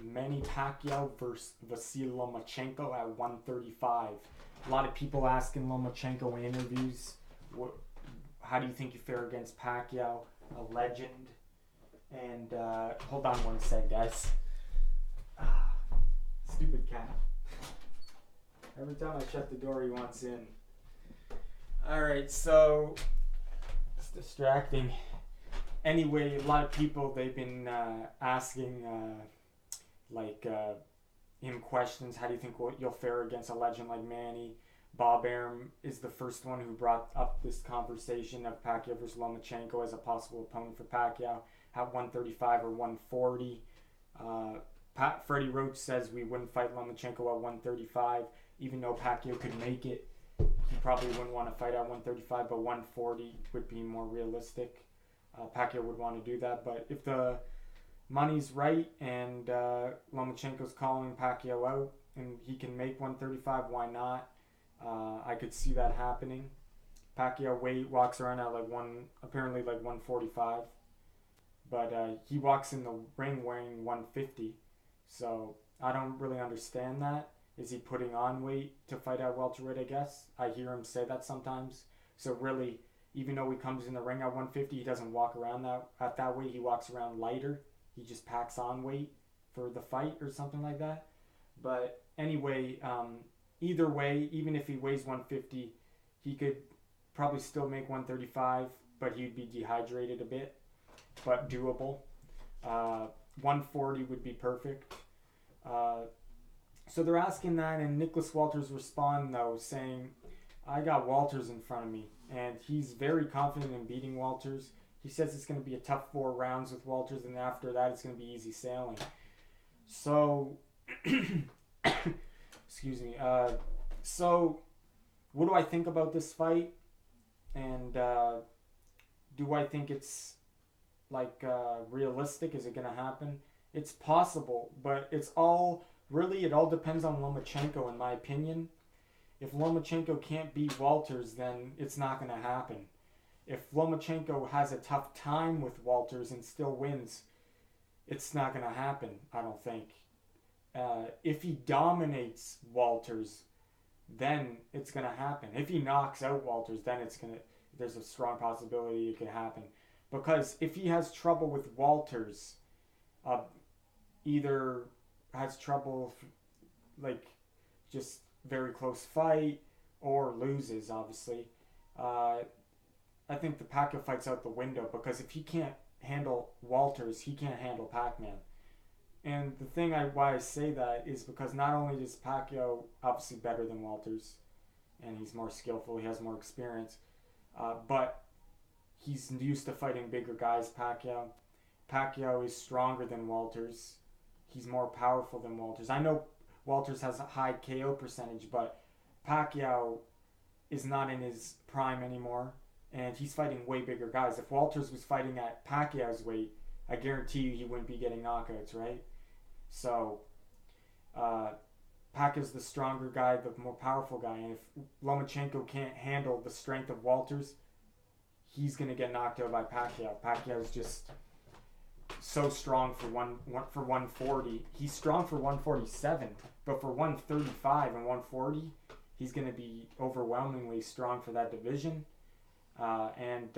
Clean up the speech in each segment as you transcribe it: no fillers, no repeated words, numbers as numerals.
Manny Pacquiao versus Vasyl Lomachenko at 135. A lot of people asking Lomachenko in interviews, how do you think you fare against Pacquiao, a legend? And hold on one sec, guys. Stupid cat. Every time I shut the door, he wants in. Alright, so it's distracting. Anyway, a lot of people, they've been asking him questions. How do you think you'll fare against a legend like Manny? Bob Arum is the first one who brought up this conversation of Pacquiao versus Lomachenko as a possible opponent for Pacquiao at 135 or 140. Freddie Roach says we wouldn't fight Lomachenko at 135, even though Pacquiao could make it. He probably wouldn't want to fight at 135, but 140 would be more realistic. Pacquiao would want to do that, but if the money's right and Lomachenko's calling Pacquiao out and he can make 135, why not? I could see that happening. Pacquiao walks around at apparently 145, but he walks in the ring weighing 150, so I don't really understand that. Is he putting on weight to fight at welterweight, I guess? I hear him say that sometimes. So really, even though he comes in the ring at 150, he doesn't walk around at that weight. He walks around lighter. He just packs on weight for the fight or something like that. But anyway, either way, even if he weighs 150, he could probably still make 135, but he'd be dehydrated a bit, but doable. 140 would be perfect. So they're asking that, and Nicholas Walters respond though, saying, I got Walters in front of me, and he's very confident in beating Walters. He says it's going to be a tough 4 rounds with Walters, and after that it's going to be easy sailing. So, excuse me. So, what do I think about this fight? And do I think it's realistic? Is it going to happen? It's possible, but it all depends on Lomachenko, in my opinion. If Lomachenko can't beat Walters, then it's not going to happen. If Lomachenko has a tough time with Walters and still wins, it's not going to happen, I don't think. If he dominates Walters, then it's going to happen. If he knocks out Walters, then there's a strong possibility it could happen. Because if he has trouble with Walters, either has trouble, just very close fight, or loses, obviously, I think the Pacquiao fight's out the window, because if he can't handle Walters, he can't handle Pac-Man. And the thing why I say that is because not only is Pacquiao obviously better than Walters, and he's more skillful, he has more experience, but he's used to fighting bigger guys, Pacquiao. Pacquiao is stronger than Walters. He's more powerful than Walters. I know Walters has a high KO percentage, but Pacquiao is not in his prime anymore, and he's fighting way bigger guys. If Walters was fighting at Pacquiao's weight, I guarantee you he wouldn't be getting knockouts, right? So, Pacquiao's the stronger guy, the more powerful guy, and if Lomachenko can't handle the strength of Walters, he's going to get knocked out by Pacquiao. Pacquiao's just so strong for 140. He's strong for 147, but for 135 and 140, he's going to be overwhelmingly strong for that division. And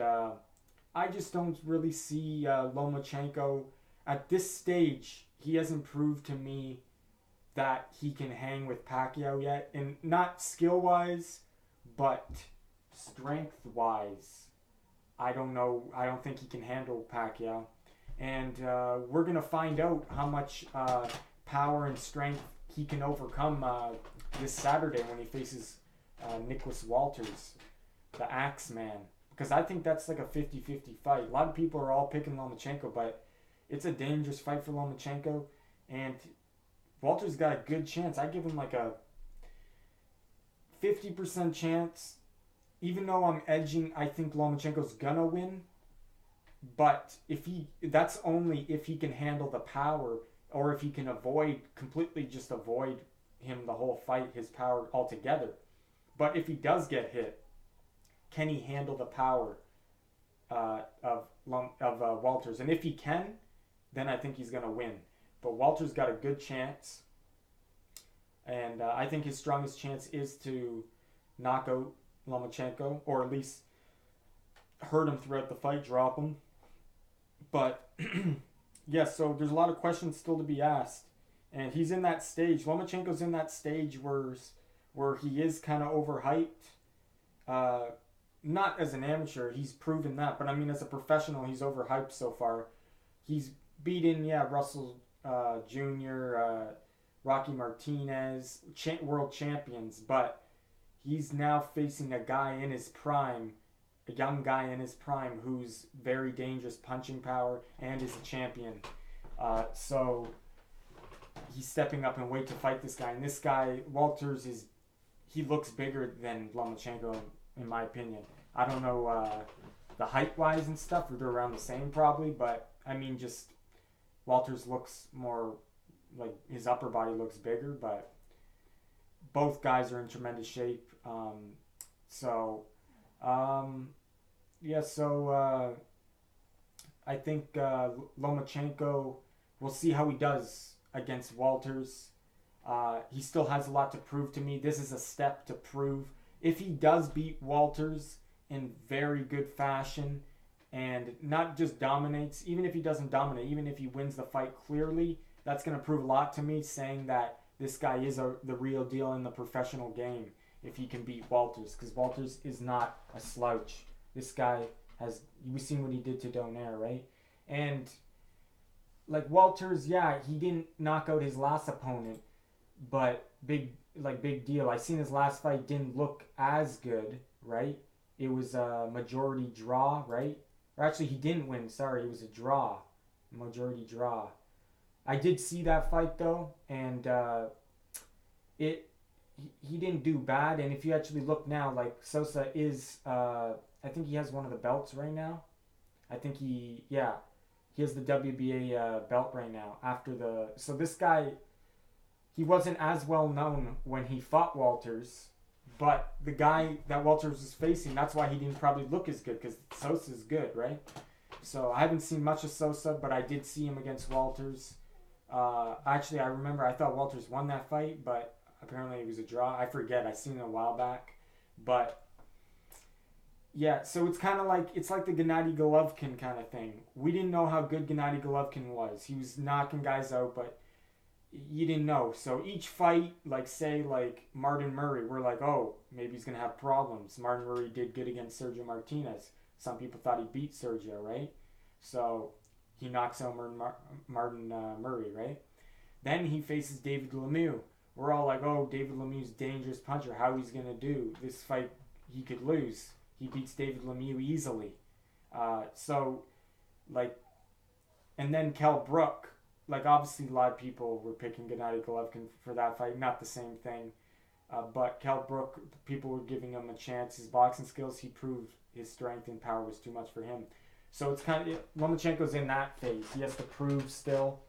I just don't really see Lomachenko at this stage. He hasn't proved to me that he can hang with Pacquiao yet, and not skill-wise, but strength-wise. I don't know. I don't think he can handle Pacquiao. And we're going to find out how much power and strength he can overcome this Saturday when he faces Nicholas Walters, the Axeman. Because I think that's like a 50-50 fight. A lot of people are all picking Lomachenko, but it's a dangerous fight for Lomachenko. And Walters got a good chance. I give him like a 50% chance. Even though I'm edging, I think Lomachenko's going to win. But that's only if he can handle the power, or if he can completely avoid him the whole fight, his power altogether. But if he does get hit, can he handle the power of Walters? And if he can, then I think he's going to win. But Walter's got a good chance. And I think his strongest chance is to knock out Lomachenko, or at least hurt him throughout the fight, drop him. But, yeah, so there's a lot of questions still to be asked. And he's in that stage. Lomachenko's in that stage where he is kind of overhyped. Not as an amateur, he's proven that. But, I mean, as a professional, he's overhyped so far. He's beaten, Russell Jr., Rocky Martinez, world champions. But he's now facing a guy in his prime, a young guy in his prime who's very dangerous punching power and is a champion. So he's stepping up in weight to fight this guy. And this guy, Walters, he looks bigger than Lomachenko, in my opinion. I don't know the height-wise and stuff, they're around the same probably, but I mean, just Walters looks more, like his upper body looks bigger, but both guys are in tremendous shape. I think Lomachenko, we'll see how he does against Walters. He still has a lot to prove to me. This is a step to prove. If he does beat Walters in very good fashion and not just dominates, even if he doesn't dominate, even if he wins the fight clearly, that's going to prove a lot to me, saying that this guy is the real deal in the professional game if he can beat Walters, because Walters is not a slouch. This guy we've seen what he did to Donaire, right? And like Walters, he didn't knock out his last opponent, but big deal. I seen his last fight didn't look as good, right? It was a majority draw, right? Or actually, he didn't win. Sorry, it was a draw, majority draw. I did see that fight though, and he didn't do bad. And if you actually look now, like Sosa is, I think he has one of the belts right now. I think he has the WBA belt right now. So this guy, he wasn't as well known when he fought Walters, but the guy that Walters was facing, that's why he didn't probably look as good, because Sosa's good, right? So I haven't seen much of Sosa, but I did see him against Walters. Actually, I remember I thought Walters won that fight, but apparently it was a draw. I forget. I seen it a while back. But yeah, so it's kind of like, it's like the Gennady Golovkin kind of thing. We didn't know how good Gennady Golovkin was. He was knocking guys out, but you didn't know. So each fight, like say like Martin Murray, we're like, oh, maybe he's going to have problems. Martin Murray did good against Sergio Martinez. Some people thought he beat Sergio, right? So he knocks out Martin Murray, right? Then he faces David Lemieux. We're all like, oh, David Lemieux's dangerous puncher. How he's going to do? This fight, he could lose. He beats David Lemieux easily. And then Kell Brook. Like, obviously, a lot of people were picking Gennady Golovkin for that fight. Not the same thing. But Kell Brook, people were giving him a chance. His boxing skills, he proved his strength and power was too much for him. So it's kind of, Lomachenko's in that phase. He has to prove still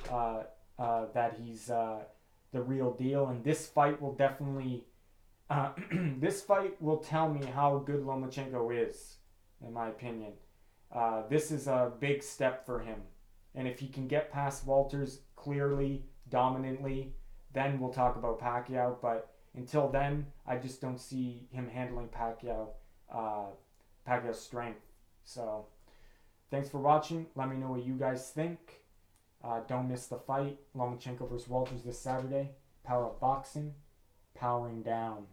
that he's the real deal. And this fight will definitely, this fight will tell me how good Lomachenko is, in my opinion. This is a big step for him. And if he can get past Walters clearly, dominantly, then we'll talk about Pacquiao. But until then, I just don't see him handling Pacquiao's strength. So, thanks for watching. Let me know what you guys think. Don't miss the fight. Lomachenko versus Walters this Saturday. Power Up Boxing. Powering down.